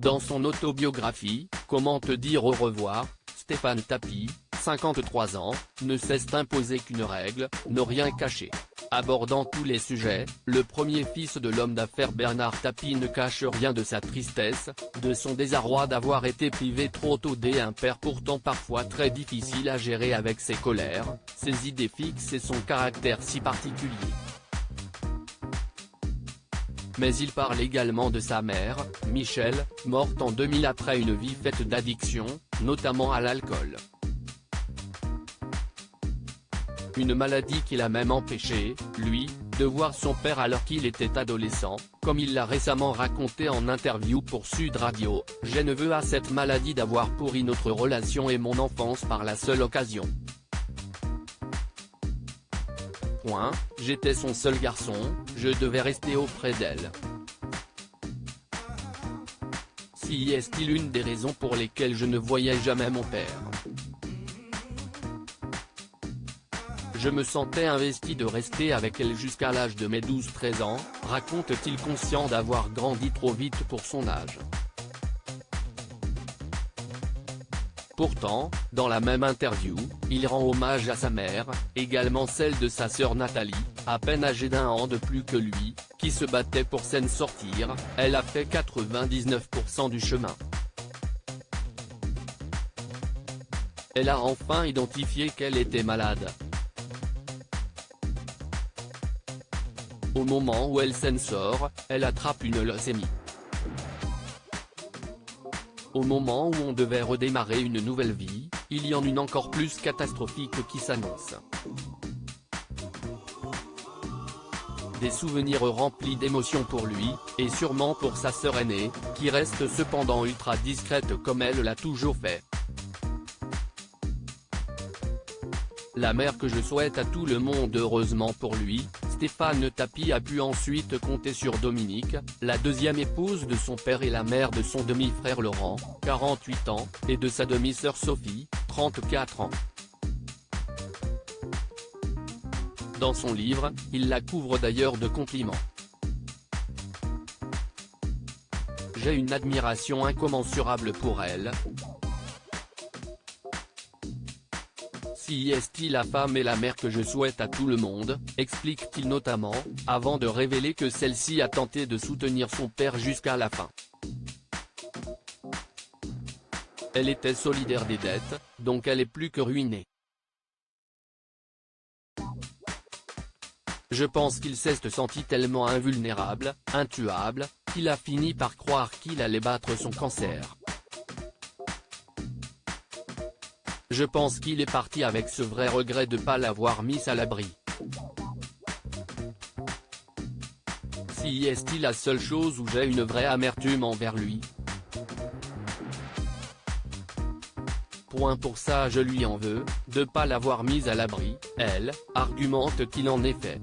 Dans son autobiographie, Comment te dire au revoir, Stéphane Tapie, 53 ans, ne cesse d'imposer qu'une règle, ne rien cacher. Abordant tous les sujets, le premier fils de l'homme d'affaires Bernard Tapie ne cache rien de sa tristesse, de son désarroi d'avoir été privé trop tôt d'un père pourtant parfois très difficile à gérer avec ses colères, ses idées fixes et son caractère si particulier. Mais il parle également de sa mère, Michèle, morte en 2000 après une vie faite d'addiction, notamment à l'alcool. Une maladie qui l'a même empêché, lui, de voir son père alors qu'il était adolescent, comme il l'a récemment raconté en interview pour Sud Radio, « Je ne veux à cette maladie d'avoir pourri notre relation et mon enfance par la seule occasion. J'étais son seul garçon, je devais rester auprès d'elle. » Si est-il une des raisons pour lesquelles je ne voyais jamais mon père. Je me sentais investi de rester avec elle jusqu'à l'âge de mes 12-13 ans, raconte-t-il conscient d'avoir grandi trop vite pour son âge. Pourtant, dans la même interview, il rend hommage à sa mère, également celle de sa sœur Nathalie, à peine âgée d'1 an de plus que lui, qui se battait pour s'en sortir. Elle a fait 99% du chemin. Elle a enfin identifié qu'elle était malade. Au moment où elle s'en sort, elle attrape une leucémie. Au moment où on devait redémarrer une nouvelle vie, il y en a une encore plus catastrophique qui s'annonce. Des souvenirs remplis d'émotions pour lui, et sûrement pour sa sœur aînée, qui reste cependant ultra discrète comme elle l'a toujours fait. La mère que je souhaite à tout le monde. Heureusement pour lui, Stéphane Tapie a pu ensuite compter sur Dominique, la deuxième épouse de son père et la mère de son demi-frère Laurent, 48 ans, et de sa demi-sœur Sophie, 34 ans. Dans son livre, il la couvre d'ailleurs de compliments. J'ai une admiration incommensurable pour elle. Si est-il la femme et la mère que je souhaite à tout le monde, explique-t-il notamment, avant de révéler que celle-ci a tenté de soutenir son père jusqu'à la fin. Elle était solidaire des dettes, donc elle est plus que ruinée. Je pense qu'il s'est senti tellement invulnérable, intuable, qu'il a fini par croire qu'il allait battre son cancer. Je pense qu'il est parti avec ce vrai regret de ne pas l'avoir mis à l'abri. Si est-il la seule chose où j'ai une vraie amertume envers lui. Pour ça je lui en veux, de pas l'avoir mise à l'abri, elle, argumente qu'il en est fait.